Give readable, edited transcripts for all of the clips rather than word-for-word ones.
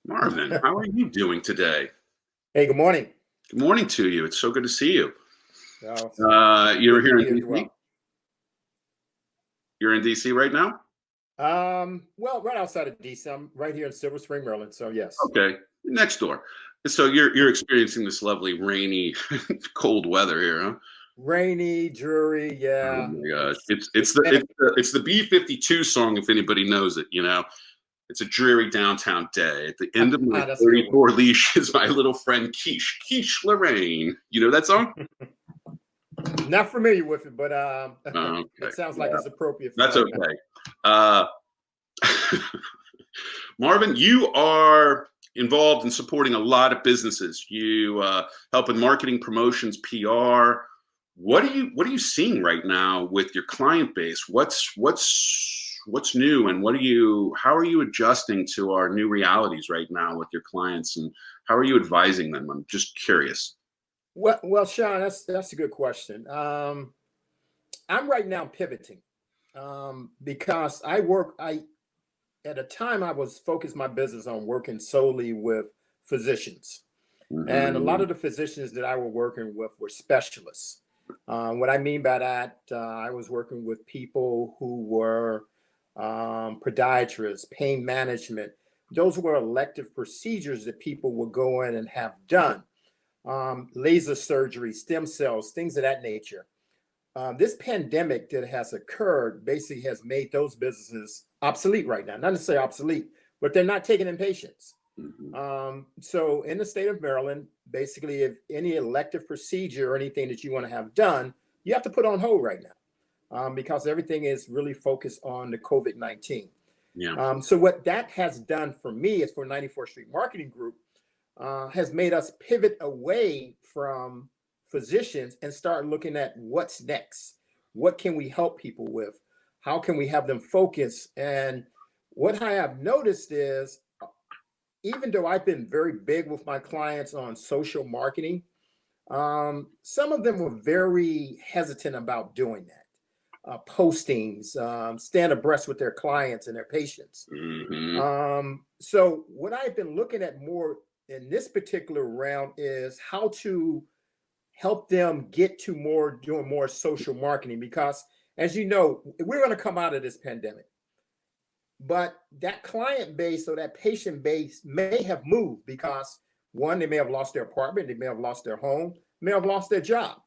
Marvin, how are you doing today? Hey, good morning. Good morning to you. It's so good to see you. It's You're good to here be in here as DC? well. You're in DC right now? Well, right outside of DC, I'm right here in Silver Spring, Maryland. So yes, Okay, next door. So you're experiencing this lovely rainy, cold weather here, huh? rainy, dreary. Oh Yeah, my gosh, it's been a it's the B-52 song if anybody knows it. It's a dreary downtown day. At the end of my that's a good one. 34 leash is my little friend Quiche Lorraine. You know that song? Not familiar with it, but Okay, it sounds like yeah, it's appropriate for that's right now. okay. Uh, Marvin, you are involved in supporting a lot of businesses. You help in marketing, promotions, PR. What are you seeing right now with your client base? What's new, and how are you adjusting to our new realities right now with your clients, and how are you advising them? I'm just curious. Well, Sean, that's a good question. I'm right now pivoting because I at a time I was focused my business on working solely with physicians. And a lot Hmm. of the physicians that I were working with were specialists. What I mean by that, I was working with people who were podiatrists, pain management. Those were elective procedures that people would go in and have done. Laser surgery, stem cells, things of that nature. This pandemic that has occurred basically has made those businesses obsolete right now. Not necessarily obsolete, but they're not taking in patients. Hmm. So in the state of Maryland, basically, if any elective procedure or anything that you want to have done, you have to put on hold right now because everything is really focused on the COVID-19. Yeah. So what that has done for me is for 94th Street Marketing Group has made us pivot away from physicians and start looking at what's next. What can we help people with? How can we have them focus? And what I have noticed is even though I've been very big with my clients on social marketing, some of them were very hesitant about doing that. Postings, stand abreast with their clients and their patients. Hmm. So, what I've been looking at more in this particular round is how to help them get to more doing more social marketing because, as you know, we're going to come out of this pandemic. But that client base or that patient base may have moved because one, they may have lost their apartment, they may have lost their home, may have lost their job.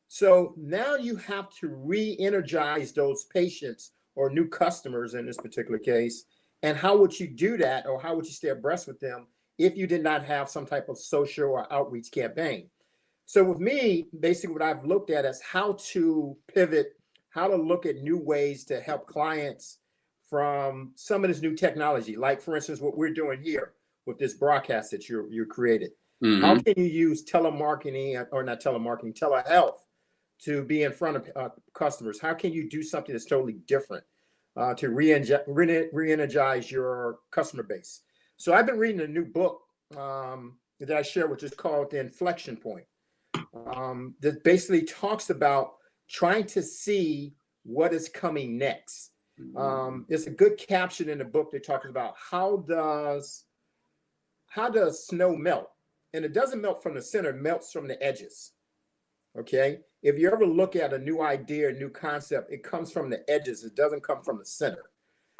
So now you have to re-energize those patients or new customers in this particular case. And how would you do that, or how would you stay abreast with them if you did not have some type of social or outreach campaign? So with me, basically what I've looked at is how to pivot, how to look at new ways to help clients from some of this new technology, like for instance, what we're doing here with this broadcast that you created. How Hmm. can you use telemarketing or not telemarketing, telehealth to be in front of customers? How can you do something that's totally different to re-energize your customer base? So I've been reading a new book that I share, which is called The Inflection Point that basically talks about trying to see what is coming next. There's a good caption in the book that talks about how does snow melt, and it doesn't melt from the center; it melts from the edges. Okay, if you ever look at a new idea, a new concept, it comes from the edges. It doesn't come from the center.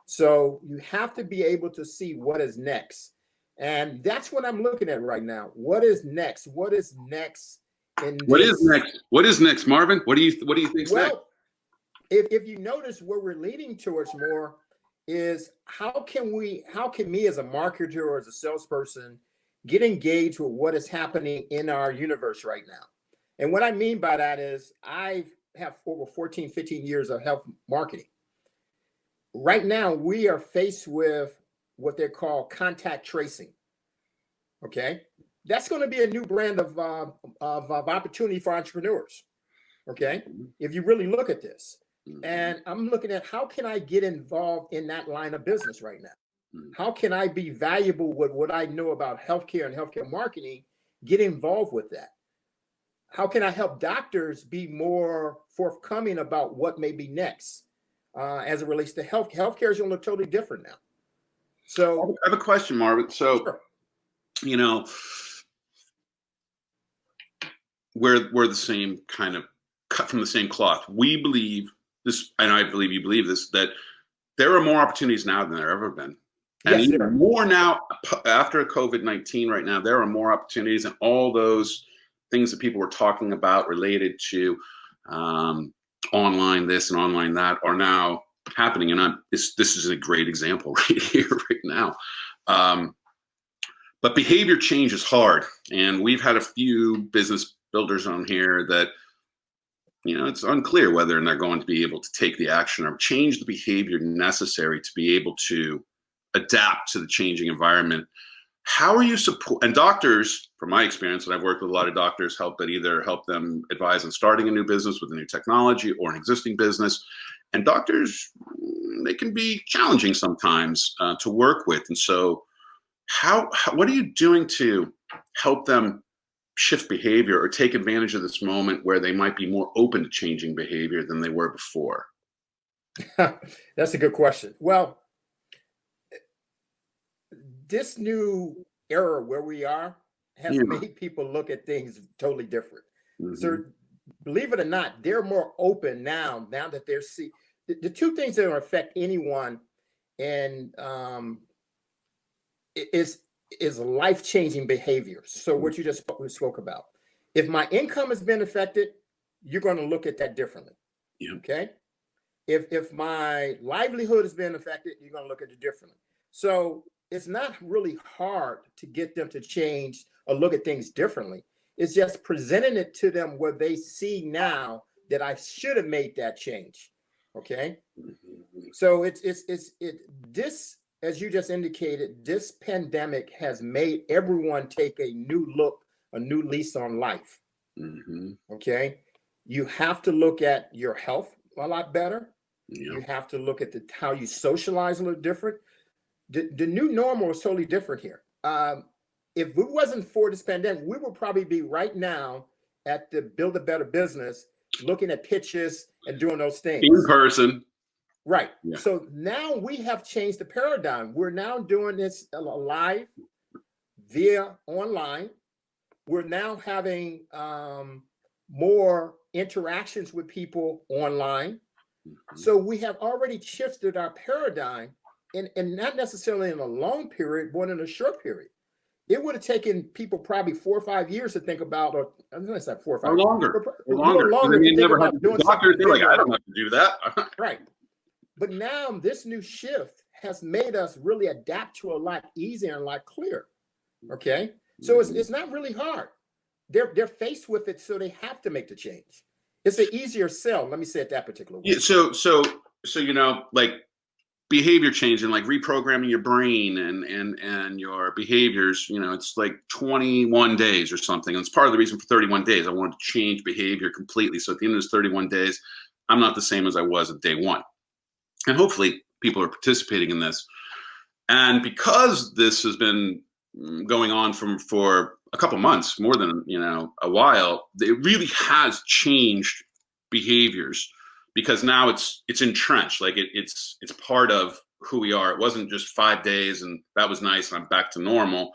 So you have to be able to see what is next, and that's what I'm looking at right now. What is next? What is next in What is this? next? What is next, Marvin? What do you think's next? Well, if you notice where we're leading towards more is how can me as a marketer or as a salesperson get engaged with what is happening in our universe right now? And what I mean by that is I have over 14, 15 years of health marketing. Right now, we are faced with what they call contact tracing. Okay. That's going to be a new brand of opportunity for entrepreneurs. Okay, if you really look at this, Hmm. and I'm looking at how can I get involved in that line of business right now? Hmm. How can I be valuable with what I know about healthcare and healthcare marketing? Get involved with that. How can I help doctors be more forthcoming about what may be next as it relates to health? Healthcare is going to look totally different now. So, I have a question, Marvin. So, sure. you know, we're the same kind of cut from the same cloth. We believe this, and I believe you believe this, that there are more opportunities now than there ever been. And Yes, even sir. more now after COVID-19 right now, there are more opportunities, and all those things that people were talking about related to online this and online that are now happening. And this is a great example right here, right now. But behavior change is hard. And we've had a few business builders on here that, it's unclear whether they're going to be able to take the action or change the behavior necessary to be able to adapt to the changing environment. How are you support? And doctors, from my experience, and I've worked with a lot of doctors, help them advise on starting a new business with a new technology or an existing business. And doctors, they can be challenging sometimes to work with. And so, what are you doing to help them shift behavior or take advantage of this moment where they might be more open to changing behavior than they were before? That's a good question. Well, this new era where we are has Yeah. made people look at things totally different. So, Mm-hmm. believe it or not, they're more open now that they're the two things that affect anyone and is life-changing behavior. So what you just spoke about. If my income has been affected, you're going to look at that differently. Yeah. Okay. If my livelihood has been affected, you're going to look at it differently. So it's not really hard to get them to change or look at things differently. It's just presenting it to them where they see now that I should have made that change. Okay. So this, as you just indicated, this pandemic has made everyone take a new look, a new lease on life. Mm-hmm. Okay. You have to look at your health a lot better. Yeah. You have to look at how you socialize a little different. The new normal is totally different here. If it wasn't for this pandemic, we would probably be right now at the Build a Better Business, looking at pitches and doing those things. In person. Right. Yeah. So now we have changed the paradigm. We're now doing this live via online. We're now having more interactions with people online. Mm-hmm. So we have already shifted our paradigm and not necessarily in a long period, but in a short period. It would have taken people probably 4 or 5 years to think about, or I'm going to say 4 or 5 or longer, or longer to think never about had doing doctors. something. They're like, I don't have to do that. Right. But now this new shift has made us really adapt to a lot easier and a lot clearer. Okay. So it's not really hard. They're faced with it, so they have to make the change. It's an easier sell. Let me say it that particular way. Yeah, so like behavior change and like reprogramming your brain and your behaviors, it's like 21 days or something. And it's part of the reason for 31 days. I wanted to change behavior completely. So at the end of this 31 days, I'm not the same as I was at day one. And hopefully people are participating in this. And because this has been going on for a couple months, more than a while, it really has changed behaviors, because now it's entrenched. Like it's part of who we are. It wasn't just 5 days and that was nice and I'm back to normal.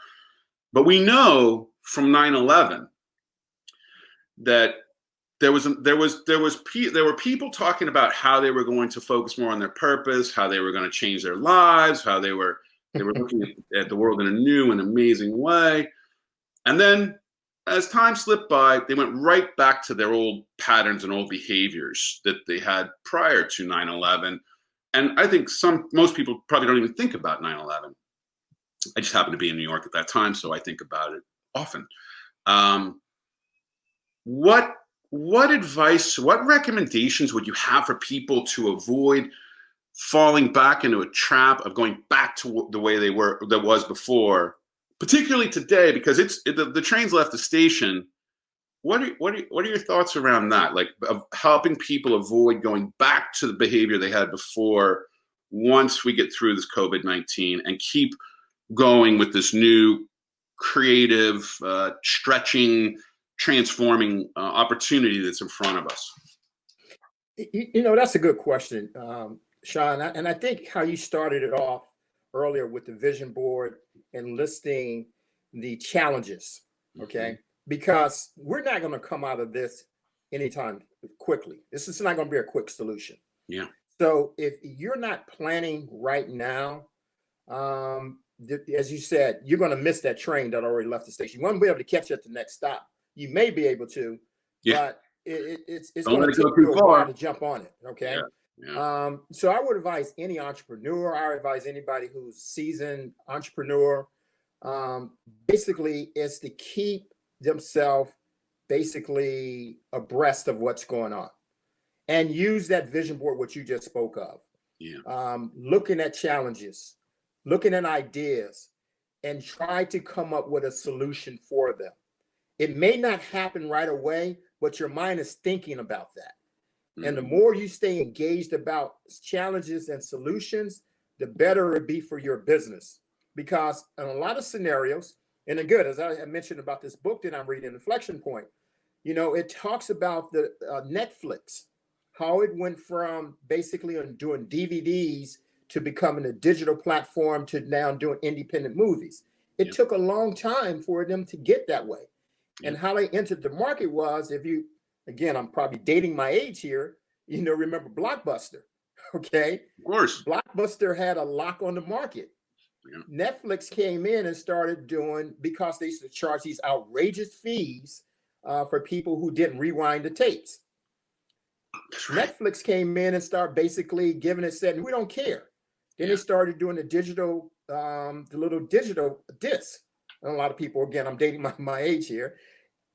But we know from 9/11 that there were people talking about how they were going to focus more on their purpose, how they were going to change their lives, how they were looking at the world in a new and amazing way. And then as time slipped by, they went right back to their old patterns and old behaviors that they had prior to 9/11. And I think most people probably don't even think about 9/11. I just happened to be in New York at that time, so I think about it often. What advice, what recommendations would you have for people to avoid falling back into a trap of going back to the way that was before, particularly today, because the train's left the station? What are your thoughts around that? Like, of helping people avoid going back to the behavior they had before once we get through this COVID-19 and keep going with this new creative, stretching, transforming opportunity that's in front of us? That's a good question, Sean. And I think how you started it off earlier with the vision board and listing the challenges, okay? Because we're not going to come out of this anytime quickly. This is not going to be a quick solution. Yeah. So if you're not planning right now, as you said, you're going to miss that train that already left the station. You won't be able to catch it at the next stop. You may be able to, Yeah. but it's Don't going let to it go take you too a while far. to jump on it. Okay. Yeah. So I would advise any entrepreneur, I advise anybody who's seasoned entrepreneur, basically is to keep themselves basically abreast of what's going on and use that vision board, what you just spoke of. Yeah. Looking at challenges, looking at ideas, and try to come up with a solution for them. It may not happen right away, but your mind is thinking about that. And the more you stay engaged about challenges and solutions, the better it be for your business. Because in a lot of scenarios, and again, as I mentioned about this book that I'm reading, Inflection Point, it talks about the Netflix, how it went from basically doing DVDs to becoming a digital platform to now doing independent movies. It took a long time for them to get that way. And how they entered the market was, if you, again, I'm probably dating my age here, remember Blockbuster, okay? Of course. Blockbuster had a lock on the market. Yeah. Netflix came in and started doing, because they used to charge these outrageous fees for people who didn't rewind the tapes. Right. Netflix came in and started basically giving it, said, we don't care. Then they started doing the digital, the little digital disc. And a lot of people, again, I'm dating my age here.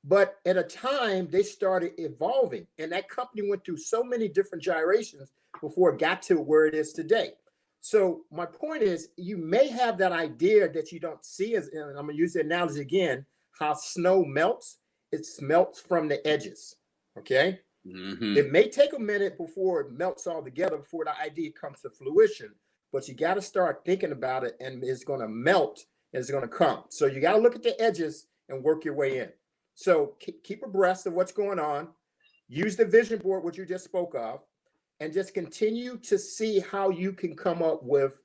But at a time, they started evolving. And that company went through so many different gyrations before it got to where it is today. So my point is, you may have that idea that you don't see, as, and I'm going to use the analogy again, how snow melts. It melts from the edges, okay? Mm-hmm. It may take a minute before it melts all together, before the idea comes to fruition, but you got to start thinking about it, and it's going to melt, and it's going to come. So you got to look at the edges and work your way in. So keep abreast of what's going on. Use the vision board, which you just spoke of, and just continue to see how you can come up with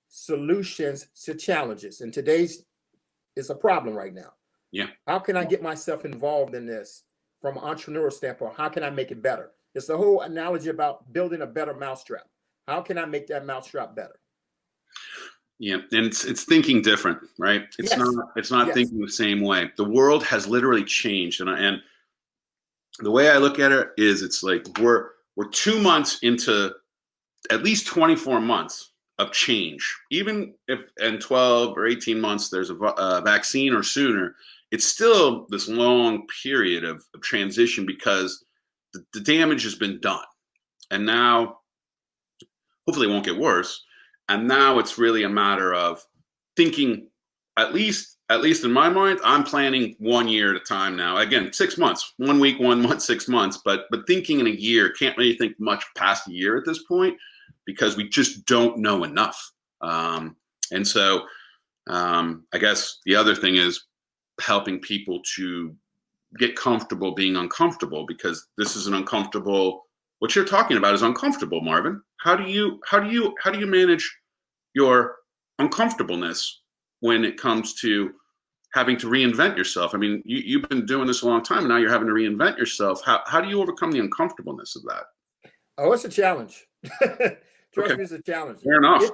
solutions to challenges. And today's is a problem right now. Yeah. How can I get myself involved in this from an entrepreneurial standpoint? How can I make it better? It's the whole analogy about building a better mousetrap. How can I make that mousetrap better? Yeah, and it's thinking different, right? It's not thinking the same way. The world has literally changed, and the way I look at it is, it's like we're 2 months into at least 24 months of change. Even if in 12 or 18 months there's a vaccine or sooner, it's still this long period of transition, because the damage has been done, and now hopefully it won't get worse. And now it's really a matter of thinking, at least in my mind, I'm planning 1 year at a time now. Again, 6 months, 1 week, 1 month, 6 months, but thinking in a year, can't really think much past a year at this point, because we just don't know enough. And so I guess the other thing is helping people to get comfortable being uncomfortable, because this is an uncomfortable, what you're talking about is uncomfortable, Marvin. How do you manage your uncomfortableness when it comes to having to reinvent yourself? I mean, you've been doing this a long time, and now you're having to reinvent yourself. How do you overcome the uncomfortableness of that? Oh, it's a challenge. Trust me, it's a challenge. Fair enough.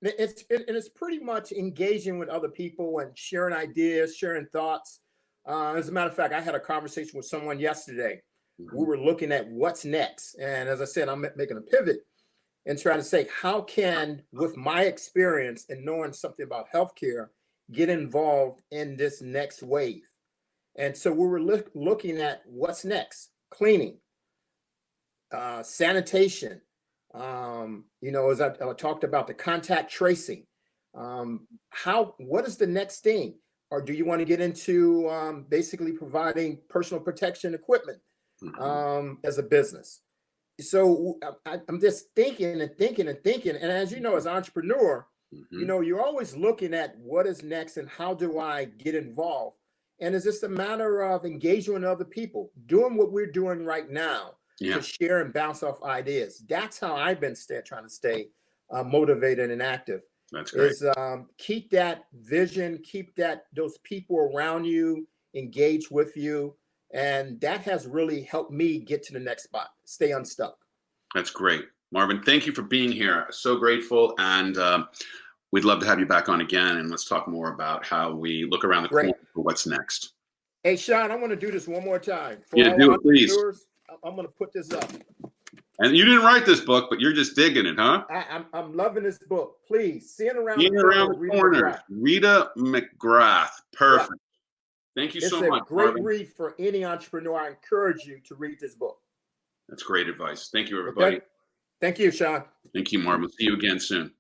It's pretty much engaging with other people and sharing ideas, sharing thoughts. As a matter of fact, I had a conversation with someone yesterday. Mm-hmm. We were looking at what's next. And as I said, I'm making a pivot and trying to say, how can, with my experience and knowing something about healthcare, get involved in this next wave? And so we were looking at what's next: cleaning, sanitation, as I talked about the contact tracing. What is the next thing? Or do you want to get into basically providing personal protection equipment as a business? So I'm just thinking and thinking and thinking. And as you know, as an entrepreneur, you're always looking at what is next and how do I get involved? And it's just a matter of engaging with other people, doing what we're doing right now to share and bounce off ideas. That's how I've been trying to stay motivated and active. That's great. is keep that vision, keep those people around you engaged with you. And that has really helped me get to the next spot, stay unstuck. That's great. Marvin, thank you for being here. So grateful. And we'd love to have you back on again. And let's talk more about how we look around the Great. corner for what's next. Hey, Sean, I want to do this one more time. For Yeah, all do it, please. entrepreneurs, I'm going to put this up. And you didn't write this book, but you're just digging it, huh? I'm loving this book. Please, Seeing Around Seeing the Around Corner, the Rita Corner, McGrath. Rita McGrath. Perfect. Yeah. Thank you It's so a much, great Marvin. read for any entrepreneur. I encourage you to read this book. That's great advice. Thank you, everybody. Okay? Thank you, Sean. Thank you, Marvin. See you again soon.